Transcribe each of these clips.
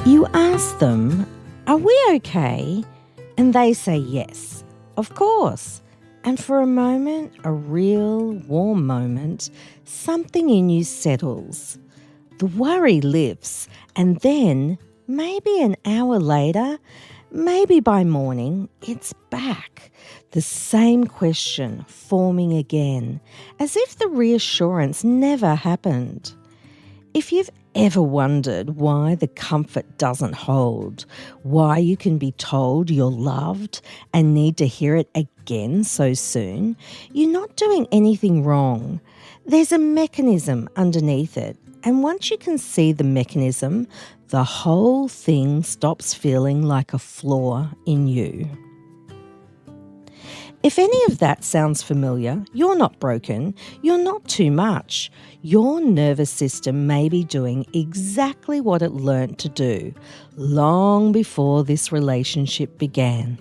You ask them, "Are we okay?" And they say yes, of course. And for a moment, a real warm moment, something in you settles. The worry lifts, and then, maybe an hour later, maybe by morning, it's back. The same question forming again, as if the reassurance never happened. If you've ever wondered why the comfort doesn't hold, why you can be told you're loved and need to hear it again so soon, you're not doing anything wrong. There's a mechanism underneath it, and once you can see the mechanism, the whole thing stops feeling like a flaw in you. If any of that sounds familiar, you're not broken, you're not too much. Your nervous system may be doing exactly what it learnt to do long before this relationship began.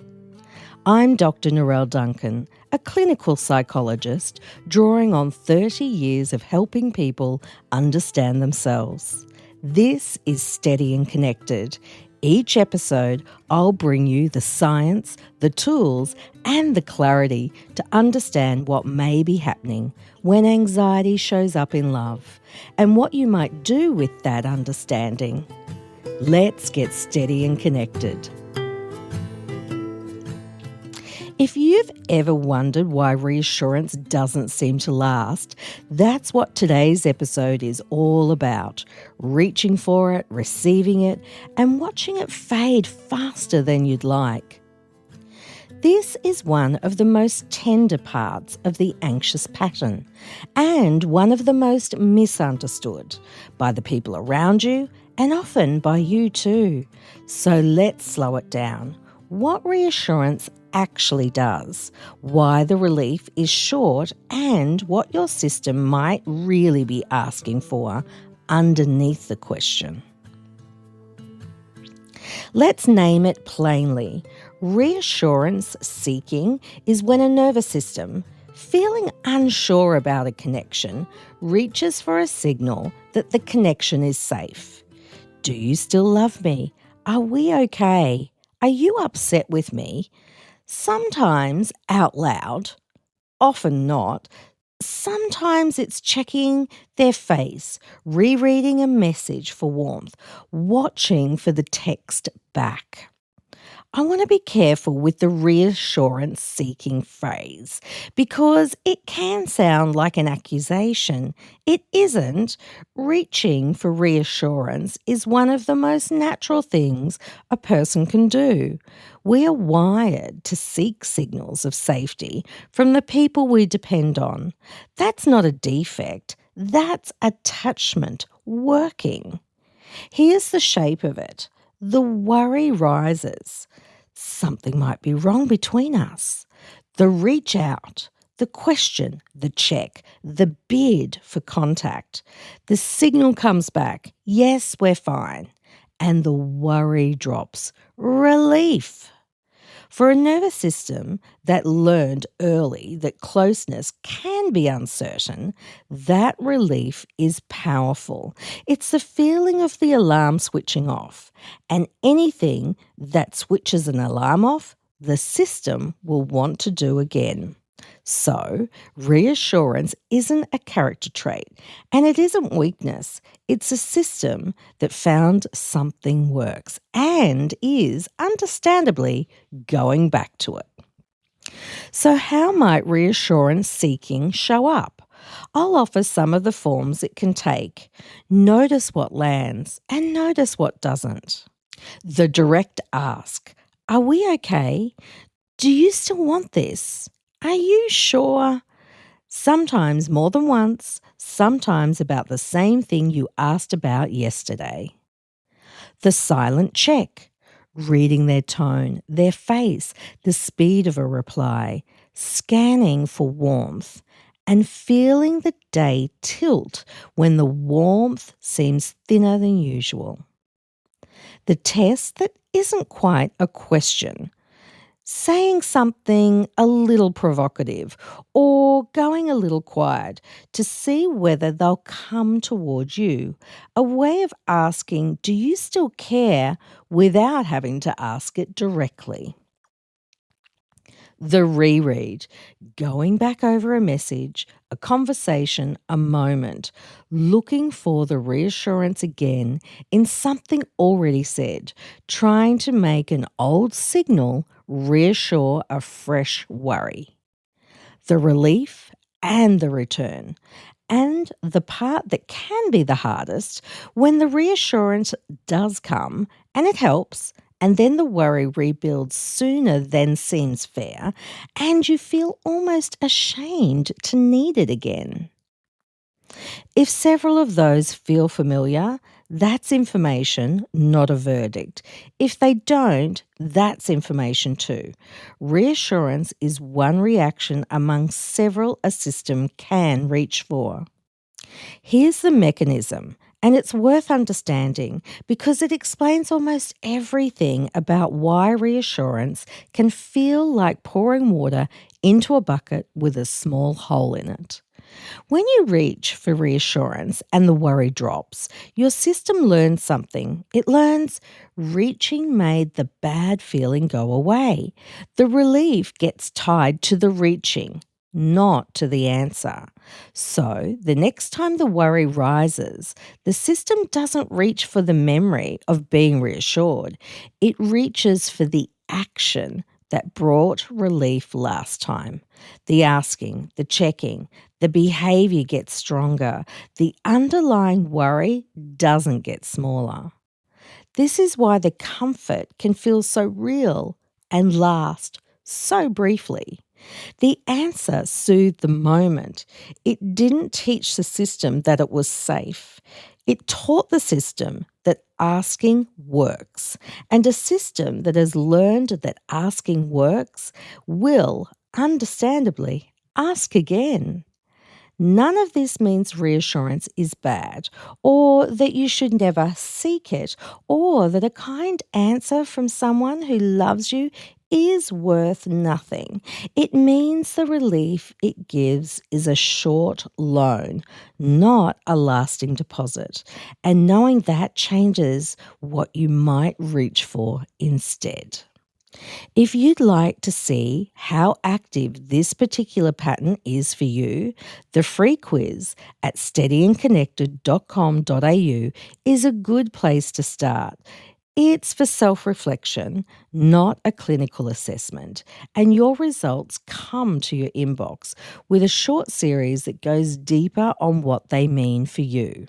I'm Dr. Narelle Duncan, a clinical psychologist drawing on 30 years of helping people understand themselves. This is Steady and Connected. Each episode, I'll bring you the science, the tools, and the clarity to understand what may be happening when anxiety shows up in love and what you might do with that understanding. Let's get steady and connected. If you've ever wondered why reassurance doesn't seem to last, that's what today's episode is all about. Reaching for it, receiving it, and watching it fade faster than you'd like. This is one of the most tender parts of the anxious pattern, and one of the most misunderstood by the people around you and often by you too. So let's slow it down. What reassurance actually does, why the relief is short, and what your system might really be asking for underneath the question. Let's name it plainly. Reassurance-seeking is when a nervous system, feeling unsure about a connection, reaches for a signal that the connection is safe. Do you still love me? Are we okay? Are you upset with me? Sometimes out loud, often not. Sometimes it's checking their face, rereading a message for warmth, watching for the text back. I want to be careful with the reassurance-seeking phrase because it can sound like an accusation. It isn't. Reaching for reassurance is one of the most natural things a person can do. We are wired to seek signals of safety from the people we depend on. That's not a defect. That's attachment working. Here's the shape of it. The worry rises. Something might be wrong between us. The reach out, the question, the check, the bid for contact. The signal comes back, yes, we're fine. And the worry drops. Relief. For a nervous system that learned early that closeness can be uncertain, that relief is powerful. It's the feeling of the alarm switching off, and anything that switches an alarm off, the system will want to do again. So, reassurance isn't a character trait, and it isn't weakness. It's a system that found something works and is, understandably, going back to it. So how might reassurance-seeking show up? I'll offer some of the forms it can take. Notice what lands and notice what doesn't. The direct ask, "Are we okay? Do you still want this? Are you sure?" Sometimes more than once, sometimes about the same thing you asked about yesterday. The silent check, reading their tone, their face, the speed of a reply, scanning for warmth, and feeling the day tilt when the warmth seems thinner than usual. The test that isn't quite a question. saying something a little provocative or going a little quiet to see whether they'll come towards you. A way of asking, do you still care, without having to ask it directly. The reread, going back over a message, a conversation, a moment, looking for the reassurance again in something already said, trying to make an old signal reassure a fresh worry. The relief and the return. And the part that can be the hardest, when the reassurance does come and it helps, and then the worry rebuilds sooner than seems fair, and you feel almost ashamed to need it again. If several of those feel familiar, that's information, not a verdict. If they don't, that's information too. Reassurance is one reaction among several a system can reach for. Here's the mechanism, and it's worth understanding because it explains almost everything about why reassurance can feel like pouring water into a bucket with a small hole in it. When you reach for reassurance and the worry drops, your system learns something. It learns reaching made the bad feeling go away. The relief gets tied to the reaching, not to the answer. So the next time the worry rises, the system doesn't reach for the memory of being reassured. It reaches for the action that brought relief last time. The asking, the checking, the behaviour gets stronger. The underlying worry doesn't get smaller. This is why the comfort can feel so real and last so briefly. The answer soothed the moment. It didn't teach the system that it was safe. It taught the system that asking works. And a system that has learned that asking works will, understandably, ask again. None of this means reassurance is bad, or that you should never seek it, or that a kind answer from someone who loves you is worth nothing. It means the relief it gives is a short loan, not a lasting deposit. And knowing that changes what you might reach for instead. If you'd like to see how active this particular pattern is for you, the free quiz at steadyandconnected.com.au is a good place to start. It's for self-reflection, not a clinical assessment, and your results come to your inbox with a short series that goes deeper on what they mean for you.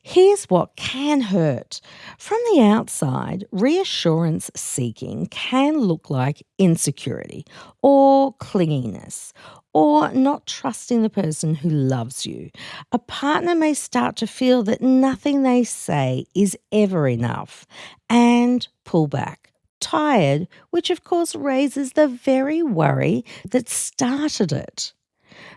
Here's what can hurt. From the outside, reassurance-seeking can look like insecurity or clinginess or not trusting the person who loves you. A partner may start to feel that nothing they say is ever enough and pull back. Tired, which of course raises the very worry that started it.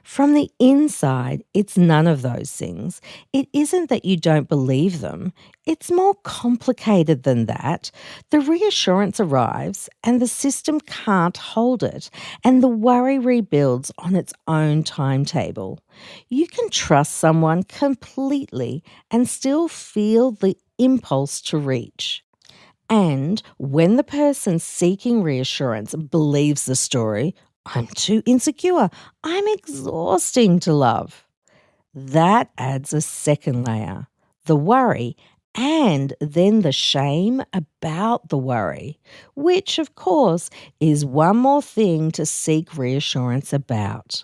From the inside, it's none of those things. It isn't that you don't believe them. It's more complicated than that. The reassurance arrives and the system can't hold it, and the worry rebuilds on its own timetable. You can trust someone completely and still feel the impulse to reach. And when the person seeking reassurance believes the story, I'm too insecure, I'm exhausting to love, that adds a second layer, the worry, and then the shame about the worry, which of course is one more thing to seek reassurance about.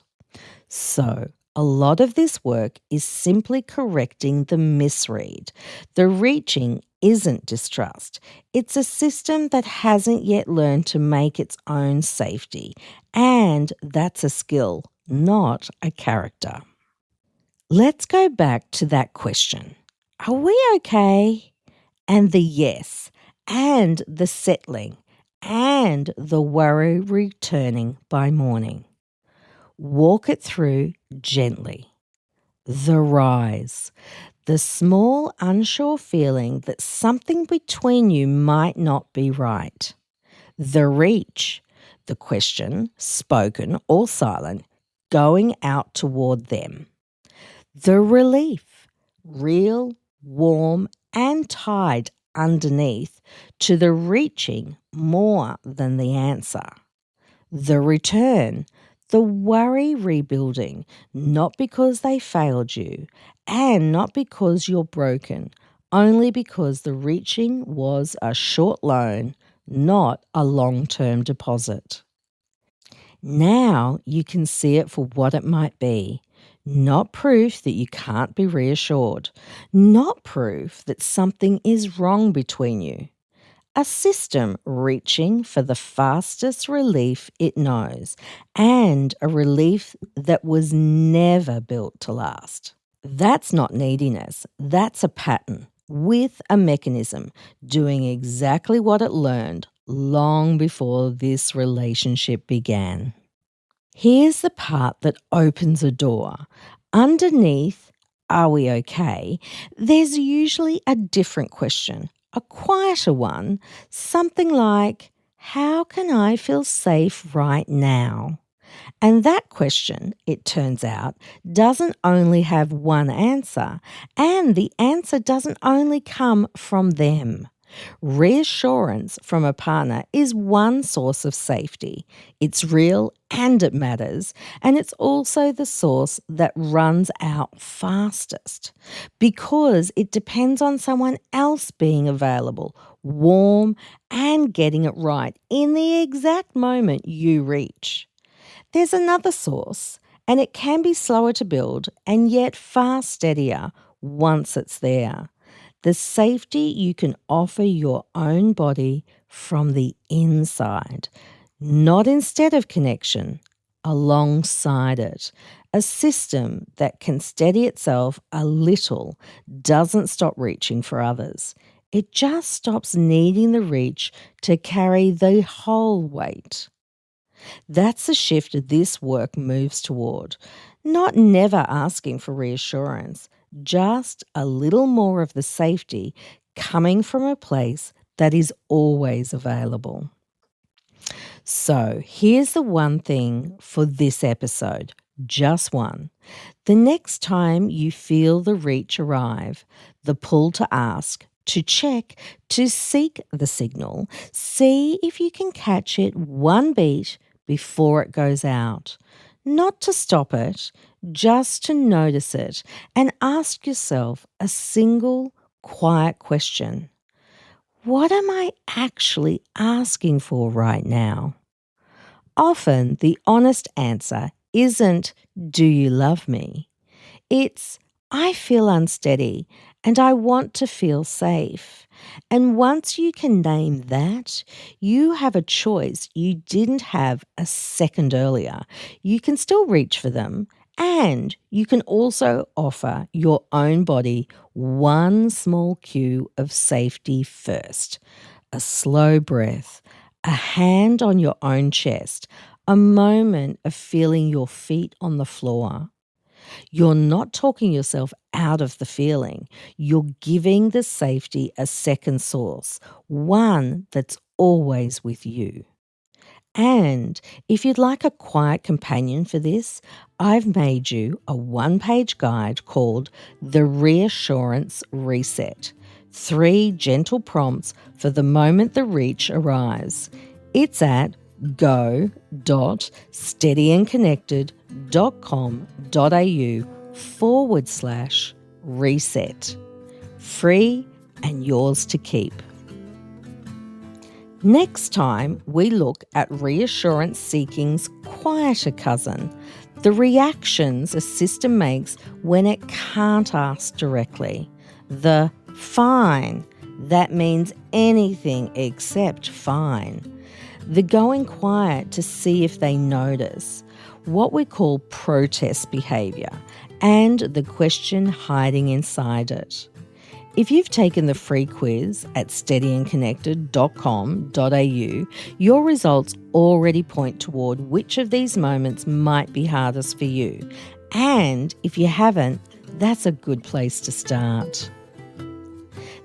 So, a lot of this work is simply correcting the misread. The reaching isn't distrust. It's a system that hasn't yet learned to make its own safety. And that's a skill, not a character. Let's go back to that question. Are we okay? And the yes, and the settling, and the worry returning by morning. Walk it through gently. The rise. The small, unsure feeling that something between you might not be right. The reach. the question, spoken or silent, going out toward them. The relief, real, warm, and tied underneath to the reaching more than the answer. The return, the worry rebuilding, not because they failed you and not because you're broken, only because the reaching was a short loan, not a long-term deposit. Now you can see it for what it might be. Not proof that you can't be reassured. Not proof that something is wrong between you. A system reaching for the fastest relief it knows, and a relief that was never built to last. That's not neediness, that's a pattern with a mechanism doing exactly what it learned long before this relationship began. Here's the part that opens a door. Underneath, are we okay? There's usually a different question, a quieter one, something like, how can I feel safe right now? And that question, it turns out, doesn't only have one answer, and the answer doesn't only come from them. Reassurance from a partner is one source of safety. It's real and it matters, and it's also the source that runs out fastest because it depends on someone else being available, warm, and getting it right in the exact moment you reach. There's another source, and it can be slower to build and yet far steadier once it's there. The safety you can offer your own body from the inside, not instead of connection, alongside it. A system that can steady itself a little doesn't stop reaching for others. It just stops needing the reach to carry the whole weight. That's the shift this work moves toward. Not never asking for reassurance, just a little more of the safety coming from a place that is always available. So here's the one thing for this episode, just one. The next time you feel the reach arrive, the pull to ask, to check, to seek the signal, see if you can catch it one beat before it goes out. Not to stop it, just to notice it and ask yourself a single quiet question. What am I actually asking for right now? Often the honest answer isn't, do you love me? It's, I feel unsteady and I want to feel safe. And once you can name that, you have a choice you didn't have a second earlier. You can still reach for them, and you can also offer your own body one small cue of safety first. A slow breath, a hand on your own chest, a moment of feeling your feet on the floor. You're not talking yourself out of the feeling. You're giving the safety a second source, one that's always with you. And if you'd like a quiet companion for this, I've made you a one-page guide called The Reassurance Reset. 3 gentle prompts for the moment the reach arrives. It's at go.steadyandconnected.com.au/reset. Free and yours to keep. Next time, we look at Reassurance-Seeking's quieter cousin, the reactions a system makes when it can't ask directly. The fine, that means anything except fine. The going quiet to see if they notice, what we call protest behaviour, and the question hiding inside it. If you've taken the free quiz at steadyandconnected.com.au, your results already point toward which of these moments might be hardest for you. And if you haven't, that's a good place to start.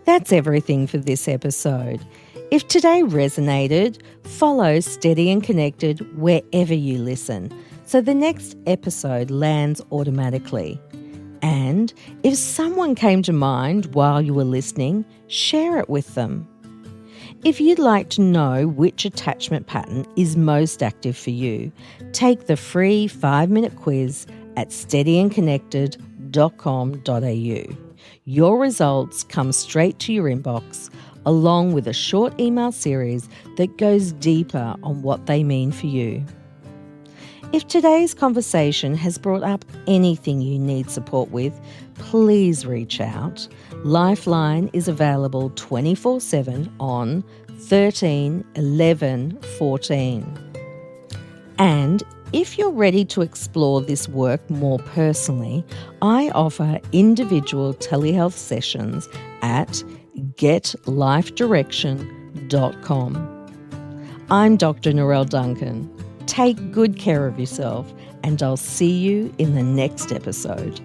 That's everything for this episode. If today resonated, follow Steady and Connected wherever you listen, so the next episode lands automatically. And if someone came to mind while you were listening, share it with them. If you'd like to know which attachment pattern is most active for you, take the free 5-minute quiz at steadyandconnected.com.au. Your results come straight to your inbox, along with a short email series that goes deeper on what they mean for you. If today's conversation has brought up anything you need support with, please reach out. Lifeline is available 24/7 on 13 11 14. And if you're ready to explore this work more personally, I offer individual telehealth sessions at getlifedirection.com. I'm Dr. Narelle Duncan. Take good care of yourself, and I'll see you in the next episode.